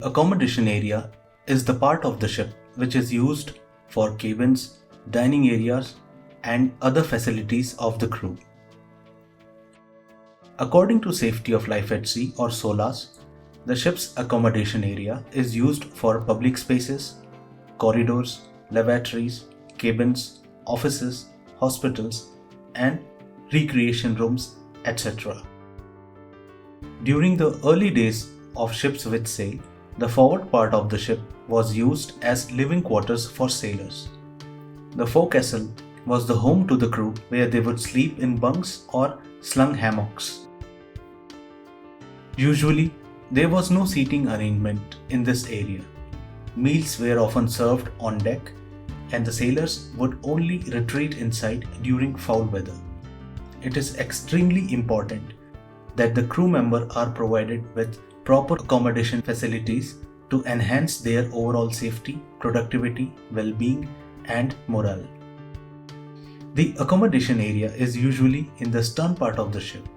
Accommodation area is the part of the ship which is used for cabins, dining areas, and other facilities of the crew. According to Safety of Life at Sea or SOLAS, the ship's accommodation area is used for public spaces, corridors, lavatories, cabins, offices, hospitals, and recreation rooms, etc. During the early days of ships with sail, the forward part of the ship was used as living quarters for sailors. The forecastle was the home to the crew where they would sleep in bunks or slung hammocks. Usually, there was no seating arrangement in this area. Meals were often served on deck, and the sailors would only retreat inside during foul weather. It is extremely important that the crew members are provided with proper accommodation facilities to enhance their overall safety, productivity, well-being, and morale. The accommodation area is usually in the stern part of the ship.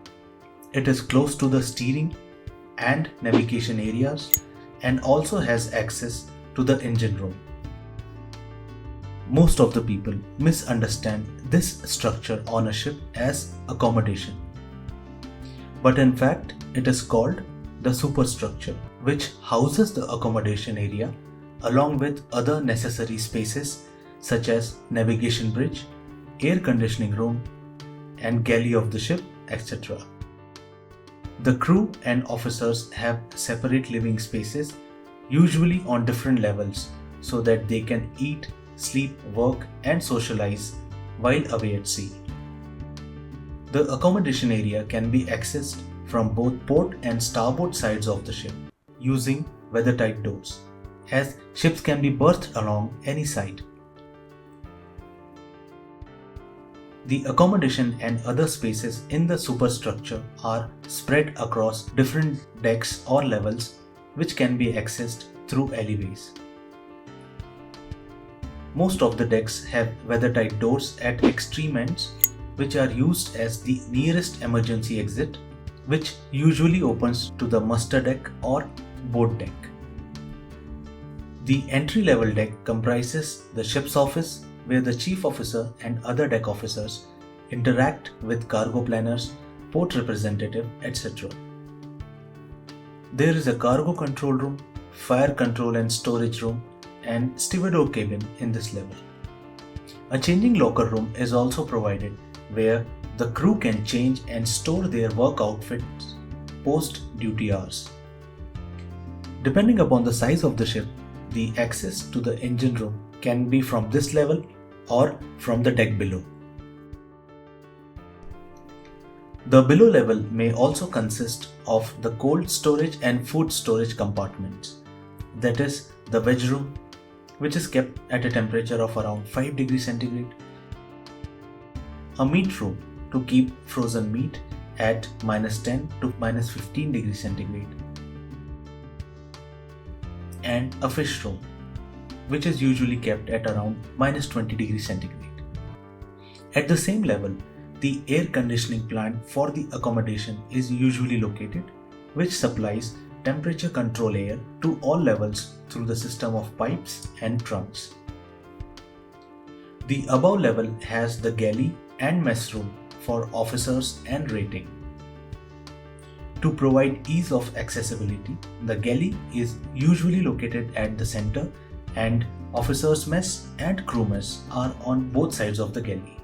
It is close to the steering and navigation areas and also has access to the engine room. Most of the people misunderstand this structure on a ship as accommodation. But in fact, it is called the superstructure, which houses the accommodation area along with other necessary spaces such as navigation bridge, air conditioning room, and galley of the ship, etc. The crew and officers have separate living spaces, usually on different levels, so that they can eat, sleep, work, and socialize while away at sea. The accommodation area can be accessed from both port and starboard sides of the ship using weathertight doors, as ships can be berthed along any side. The accommodation and other spaces in the superstructure are spread across different decks or levels, which can be accessed through alleyways. Most of the decks have weathertight doors at extreme ends, which are used as the nearest emergency exit, which usually opens to the muster deck or boat deck. The entry-level deck comprises the ship's office, where the chief officer and other deck officers interact with cargo planners, port representative, etc. There is a cargo control room, fire control and storage room, and stevedore cabin in this level. A changing locker room is also provided, where the crew can change and store their work outfits post duty hours. Depending upon the size of the ship, the access to the engine room can be from this level or from the deck below. The below level may also consist of the cold storage and food storage compartments, that is the veg room, which is kept at a temperature of around 5 degrees centigrade, a meat room to keep frozen meat at -10 to -15 degrees centigrade, and a fish room, which is usually kept at around -20 degrees centigrade. At the same level, the air conditioning plant for the accommodation is usually located, which supplies temperature control air to all levels through the system of pipes and trunks. The above level has the galley and mess room for officers and rating. To provide ease of accessibility, the galley is usually located at the center and officers' mess and crew mess are on both sides of the galley.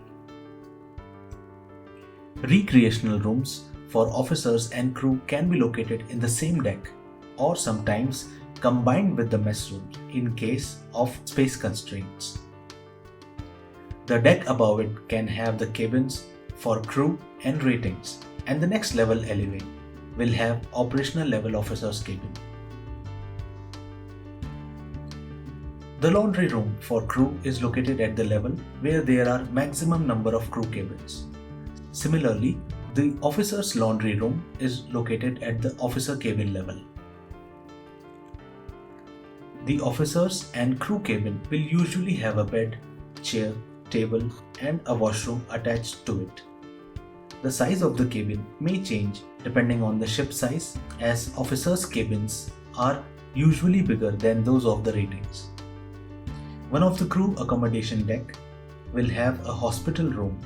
Recreational rooms for officers and crew can be located in the same deck or sometimes combined with the mess rooms in case of space constraints. The deck above it can have the cabins for crew and ratings, and the next level alleyway will have operational level officers' cabin. The laundry room for crew is located at the level where there are maximum number of crew cabins. Similarly, the officer's laundry room is located at the officer cabin level. The officers and crew cabin will usually have a bed, chair, table, and a washroom attached to it. The size of the cabin may change depending on the ship size, as officers' cabins are usually bigger than those of the ratings. One of the crew accommodation deck will have a hospital room,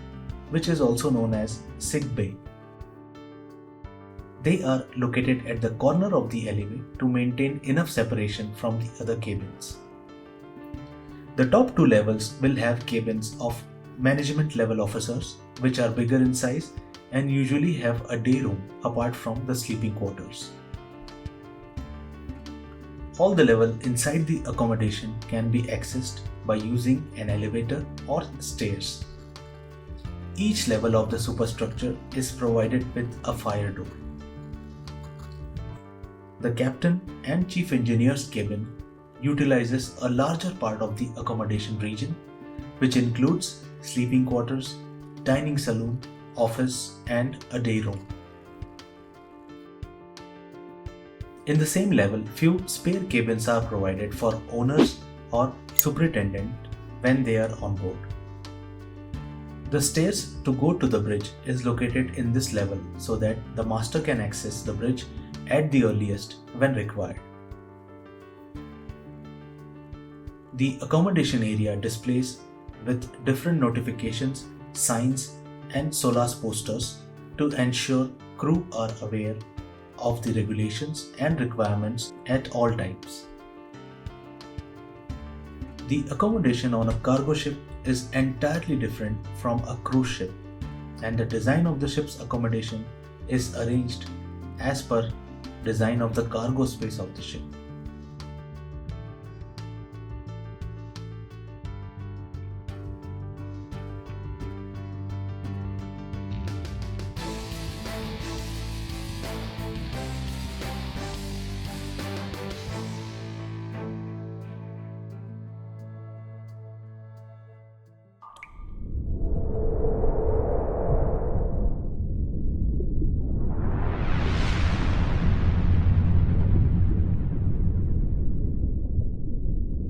which is also known as sick bay. They are located at the corner of the alleyway to maintain enough separation from the other cabins. The top two levels will have cabins of management level officers, which are bigger in size and usually have a day room apart from the sleeping quarters. All the levels inside the accommodation can be accessed by using an elevator or stairs. Each level of the superstructure is provided with a fire door. The captain and chief engineer's cabin utilizes a larger part of the accommodation region, which includes sleeping quarters, dining saloon, office, and a day room. In the same level, few spare cabins are provided for owners or superintendent when they are on board. The stairs to go to the bridge is located in this level so that the master can access the bridge at the earliest when required. The accommodation area displays with different notifications, signs, and SOLAS posters to ensure crew are aware of the regulations and requirements at all times. The accommodation on a cargo ship is entirely different from a cruise ship, and the design of the ship's accommodation is arranged as per design of the cargo space of the ship.